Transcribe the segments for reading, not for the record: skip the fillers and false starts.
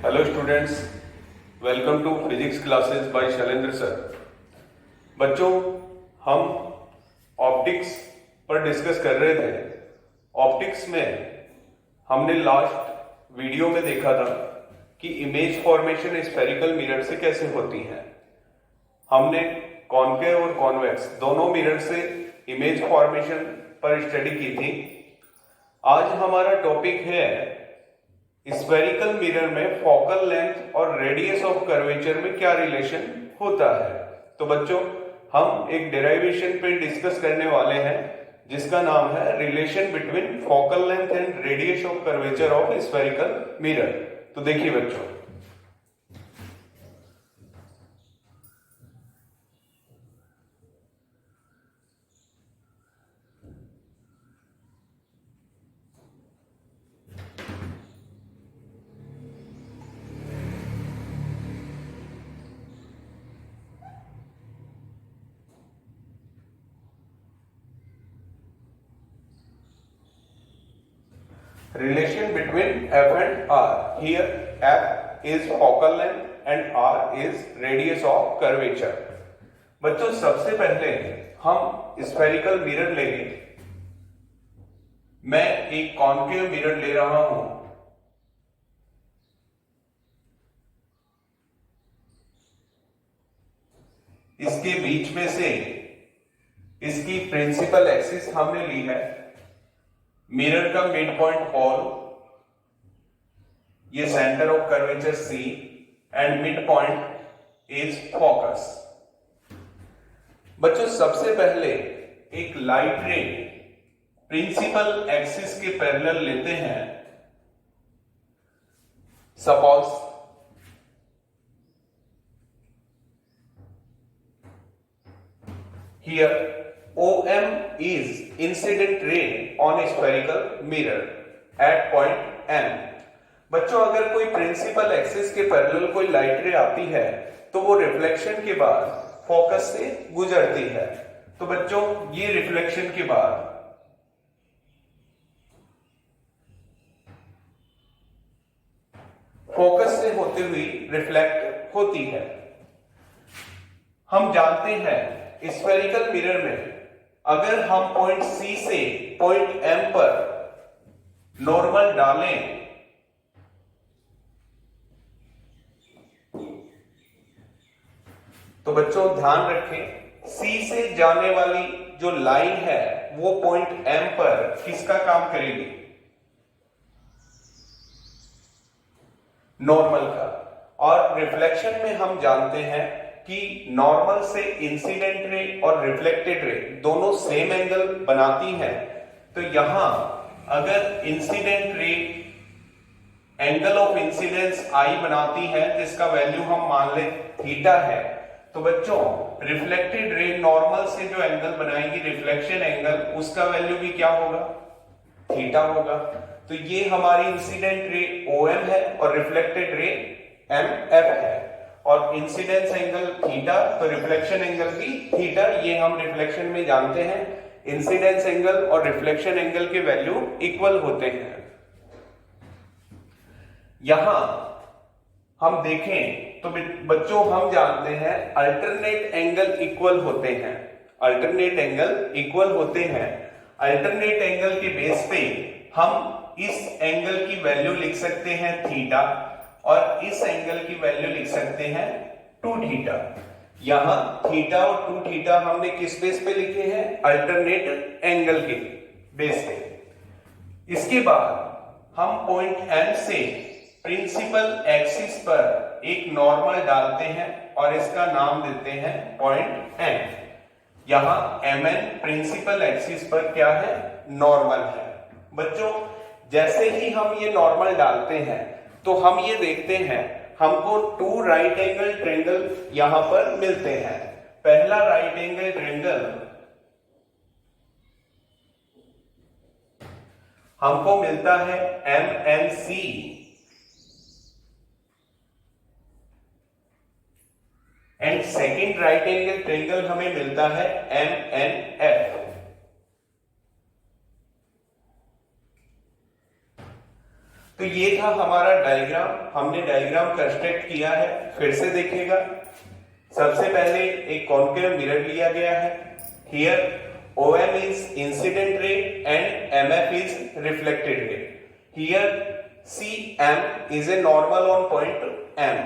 Hello students, welcome to physics classes by Shailendra sir. बच्चों, हम optics पर डिस्कस कर रहे थे। ऑप्टिक्स में हमने लास्ट वीडियो में देखा था कि इमेज फॉर्मेशन स्फेरिकल मिरर से कैसे होती है। हमने कॉनकेव और कॉन्वेक्स दोनों मिरर से इमेज फॉर्मेशन पर स्टडी की थी। आज हमारा टॉपिक है स्फेरिकल मिरर में फोकल लेंथ और रेडियस ऑफ कर्वेचर में क्या रिलेशन होता है। तो बच्चों, हम एक डेरिवेशन पे डिस्कस करने वाले हैं जिसका नाम है relation between focal length and radius of curvature of spherical mirror. तो देखिए बच्चों, relation between f and r. Here f is focal length and r is radius of curvature. बच्चों, सबसे पहले हम स्फेरिकल मिरर लेंगे। मैं एक कॉनकेव मिरर ले रहा हूं। इसके बीच में से इसकी प्रिंसिपल एक्सिस हमने ली है। मिरर का मिड पॉइंट ऑल, ये centre of curvature C and mid point is focus. बच्चों, सबसे पहले एक लाइट रे प्रिंसिपल एक्सिस के पैरेलल लेते हैं। Suppose here OM is incident ray on a spherical mirror at point M. बच्चों, अगर कोई प्रिंसिपल एक्सिस के पैरेलल कोई लाइट रे आती है तो वो रिफ्लेक्शन के बाद फोकस से गुजरती है। तो बच्चों, ये रिफ्लेक्शन के बाद फोकस से होते हुए रिफ्लेक्ट होती है। हम जानते हैं स्फेरिकल मिरर में अगर हम पॉइंट C से पॉइंट M पर नॉर्मल डालें तो बच्चों ध्यान रखें, C से जाने वाली जो लाइन है वो पॉइंट M पर किसका काम करेगी? नॉर्मल का। और रिफ्लेक्शन में हम जानते हैं कि नॉर्मल से इंसिडेंट रे और रिफ्लेक्टेड रे दोनों सेम एंगल बनाती हैं। तो यहां अगर incident ray angle of incidence I बनाती है जिसका वैल्यू हम मान ले थीटा है, तो बच्चों रिफ्लेक्टेड रे नॉर्मल से जो एंगल बनाएगी रिफ्लेक्शन एंगल, उसका वैल्यू भी क्या होगा? थीटा होगा। तो ये हमारी इंसिडेंट रे OM है और रिफ्लेक्टेड रे MF है, और इंसिडेंस एंगल थीटा तो रिफ्लेक्शन एंगल भी थीटा। ये हम रिफ्लेक्शन में जानते हैं, इंसिडेंस एंगल और रिफ्लेक्शन एंगल के वैल्यू इक्वल होते हैं। यहां हम देखें तो बच्चों हम जानते हैं अल्टरनेट एंगल इक्वल होते हैं। अल्टरनेट एंगल इक्वल होते हैं। अल्टरनेट एंगल के बेस पे हम इस एंगल की वैल्यू लिख सकते हैं थीटा और इस एंगल की वैल्यू लिख सकते हैं 2 थीटा। यहां थीटा और 2 थीटा हमने किस बेस पे लिखे हैं? अल्टरनेट एंगल के बेस पे। इसके बाद हम पॉइंट M से प्रिंसिपल एक्सिस पर एक नॉर्मल डालते हैं और इसका नाम देते हैं पॉइंट N। यहां MN प्रिंसिपल एक्सिस पर क्या है? नॉर्मल है। बच्चों, जैसे ही हम ये नॉर्मल डालते हैं तो हम ये देखते हैं हमको 2 राइट एंगल ट्रायंगल यहां पर मिलते हैं। पहला राइट एंगल ट्रायंगल हमको मिलता है MNC and second right angle triangle हमें मिलता है MNF। तो तो ये था हमारा डायग्राम, हमने डायग्राम कंस्ट्रक्ट किया है, फिर से देखिएगा। सबसे पहले एक कॉन्केव मिरर लिया गया है। Here OM is incident ray and MF is reflected ray. Here CM is a normal on point M.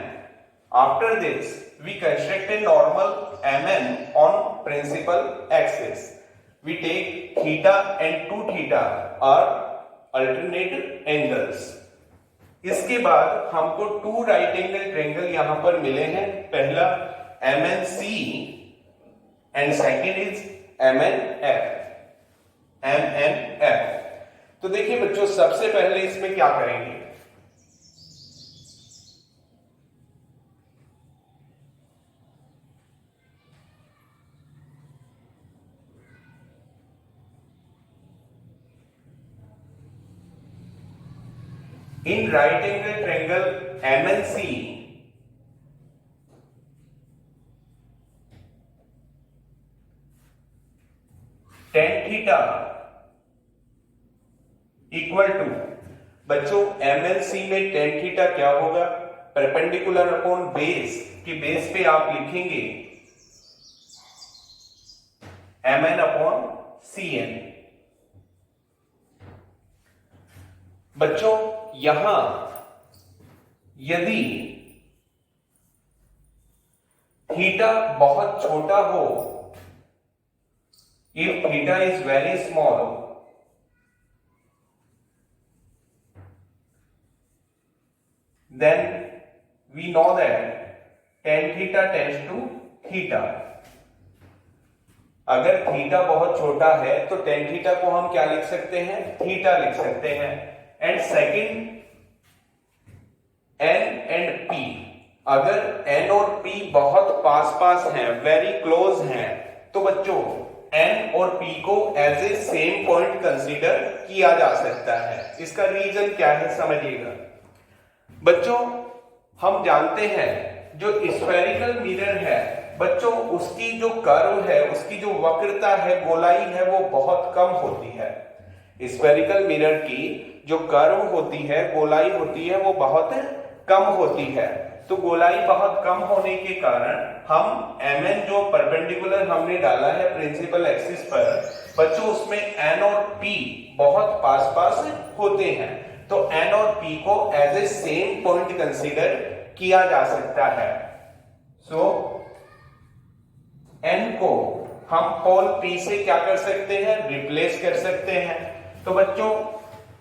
After this, we construct a normal MN on principal axis. We take theta and 2 theta are alternate angles. इसके बाद हमको 2 right angle triangle यहां पर मिले हैं। पहला MNC and second is MNF। तो देखिए बच्चों, सबसे पहले इसमें क्या करेंगे, in right angle triangle MNC tan theta equal to, बच्चों MNC में tan थीटा क्या होगा, परपेंडिकुलर अपॉन बेस, कि बेस पे आप लिखेंगे MN अपॉन CN। बच्चों यहां यदि थीटा बहुत छोटा हो, if theta is very small, then we know that tan theta tends to theta। अगर थीटा बहुत छोटा है तो tan थीटा को हम क्या लिख सकते हैं, थीटा लिख सकते हैं। And second n and p, अगर n और p बहुत पास पास हैं, वेरी क्लोज हैं, तो बच्चों n और p को as a same point consider किया जा सकता है। इसका रीजन क्या है समझिएगा। बच्चों हम जानते हैं जो स्फेरिकल मिरर है बच्चों, उसकी जो कर्व है, उसकी जो वक्रता है, गोलाई है, वो बहुत कम होती है। स्फेरिकल मिरर की जो कर्व होती है, गोलाई होती है, वो बहुत कम होती है। तो गोलाई बहुत कम होने के कारण हम MN जो परपेंडिकुलर हमने डाला है प्रिंसिपल एक्सिस पर, बच्चों उसमें N और P बहुत पास पास होते हैं। तो N और P को as a same point consider किया जा सकता है। सो N को हम पोल P से क्या कर सकते हैं, रिप्लेस कर सकते हैं। तो बच्चों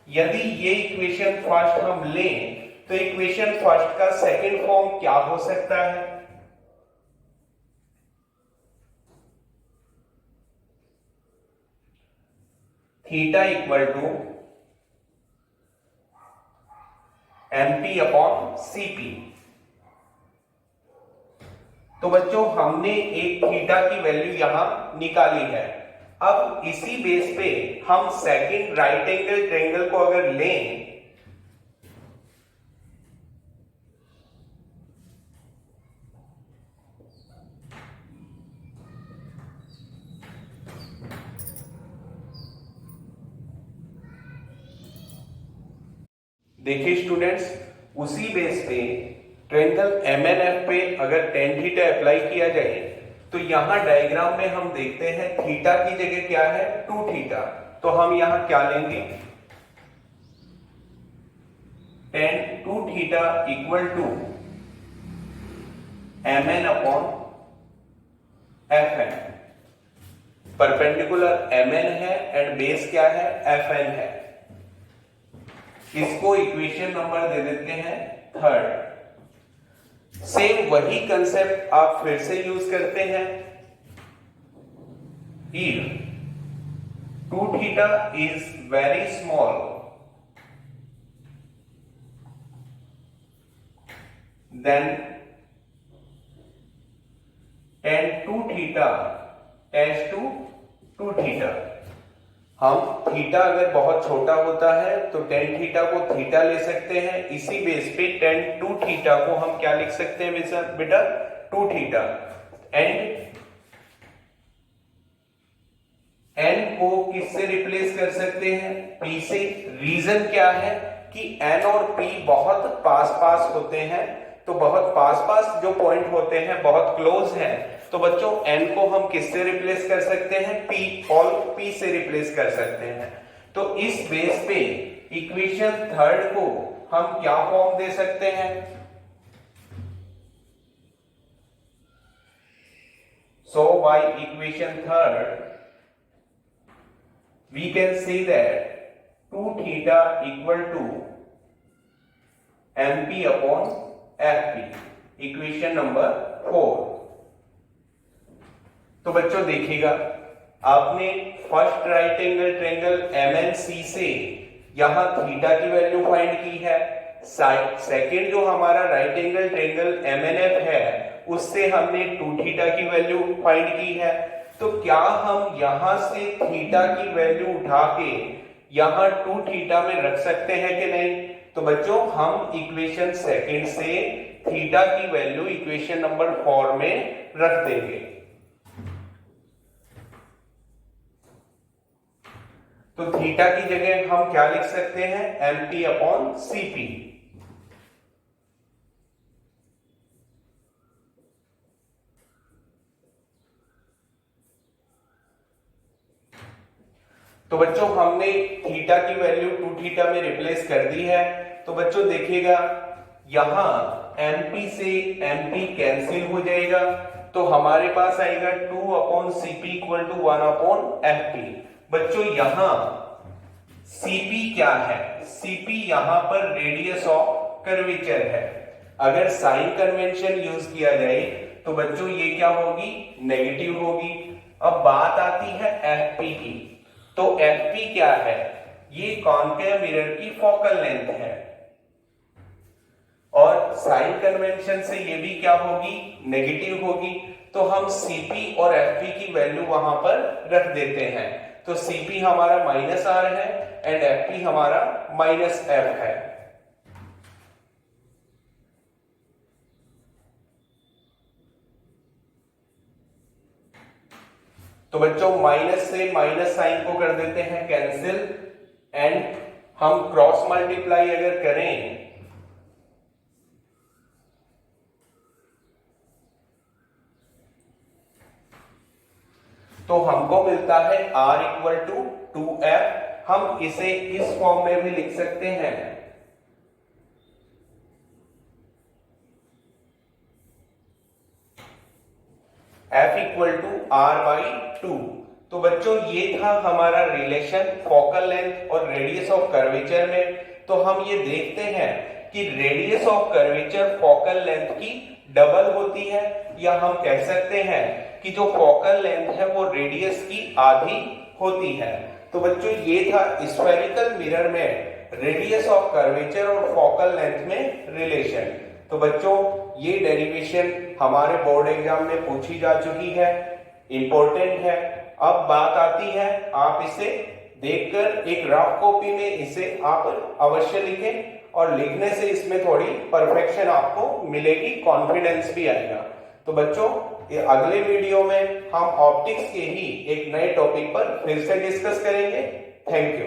यदि ये इक्वेशन फर्स्ट हम लें तो इक्वेशन फर्स्ट का सेकंड फॉर्म क्या हो सकता है, theta equal to MP upon CP। तो बच्चों हमने एक थीटा की वैल्यू यहां निकाली है। अब इसी बेस पे हम सेकंड राइट एंगल ट्रायंगल को अगर लें, देखिए स्टूडेंट्स, उसी बेस पे ट्रायंगल MNF पे अगर tan थीटा अप्लाई किया जाए तो यहां डायग्राम में हम देखते हैं थीटा की जगह क्या है, 2 थीटा। तो हम यहां क्या लेंगे, tan 2 theta equal to MN upon FN। Perpendicular MN है एंड बेस क्या है, FN है। इसको इक्वेशन नंबर दे देते हैं 3rd। सेम वही कंसेप्ट आप फिर से यूज करते हैं। If 2 theta is very small, then tan 2 theta tends to 2 theta। हम थीटा अगर बहुत छोटा होता है तो tan थीटा को थीटा ले सकते हैं। इसी बेस पे tan 2 थीटा को हम क्या लिख सकते हैं बेटा, 2 थीटा। एंड n को किससे रिप्लेस कर सकते हैं, p से। रीजन क्या है, कि n और p बहुत पास पास होते हैं, तो बहुत पास पास जो पॉइंट होते हैं बहुत क्लोज हैं, तो बच्चों n को हम किससे रिप्लेस कर सकते हैं? p और p से रिप्लेस कर सकते हैं। तो इस बेस पे इक्वेशन थर्ड को हम क्या फॉर्म दे सकते हैं? So by equation third, we can say that 2 theta equal to mp upon fp, equation number 4। तो बच्चों देखिएगा, आपने first right angle triangle MNC से यहां थीटा की वैल्यू फाइंड की है, सेकंड जो हमारा राइट एंगल ट्रायंगल MNF है उससे हमने 2 थीटा की वैल्यू फाइंड की है। तो क्या हम यहां से थीटा की वैल्यू उठा के यहां 2 थीटा में रख सकते हैं कि नहीं? तो बच्चों हम इक्वेशन सेकंड से थीटा की वैल्यू इक्वेशन नंबर 4 में रख देंगे। तो थीटा की जगह हम क्या लिख सकते हैं? MP upon CP। तो बच्चों हमने थीटा की वैल्यू 2 थीटा में रिप्लेस कर दी है। तो बच्चों देखिएगा, यहां MP से MP कैंसिल हो जाएगा, तो हमारे पास आएगा 2 upon CP equal to 1 upon FP। बच्चों यहां CP क्या है? CP यहां पर रेडियस ऑफ कर्वेचर है। अगर साइन कन्वेंशन यूज किया जाए तो बच्चों ये क्या होगी? नेगेटिव होगी। अब बात आती है FP की। तो FP क्या है? ये कॉन्केव मिरर की फोकल लेंथ है, और साइन कन्वेंशन से ये भी क्या होगी? नेगेटिव होगी। तो हम CP और FP की वैल्यू वहां पर रख देते हैं। तो CP हमारा -R है एंड FP हमारा -F है। तो बच्चों माइनस से माइनस साइन को कर देते हैं कैंसिल, एंड हम क्रॉस मल्टीप्लाई अगर करें तो हमको मिलता है R इक्वल टू 2F। हम इसे इस फॉर्म में भी लिख सकते हैं, F इक्वल टू R/2। तो बच्चों ये था हमारा रिलेशन फोकल लेंथ और रेडियस ऑफ कर्वेचर में। तो हम ये देखते हैं कि radius of curvature focal length की डबल होती है, या हम कह सकते हैं कि जो फोकल लेंथ है वो रेडियस की आधी होती है। तो बच्चों ये था स्फेरिकल मिरर में रेडियस ऑफ कर्वेचर और फोकल लेंथ में रिलेशन। तो बच्चों ये डेरिवेशन हमारे बोर्ड एग्जाम में पूछी जा चुकी है, इंपॉर्टेंट है। अब बात आती है, आप इसे देखकर एक रफ कॉपी में इसे आप अवश्य लिखें, और लिखने से इसमें थोड़ी परफेक्शन आपको मिलेगी, कॉन्फिडेंस भी आएगा। तो बच्चों अगले वीडियो में हम ऑप्टिक्स के ही एक नए टॉपिक पर फिर से डिस्कस करेंगे। Thank you.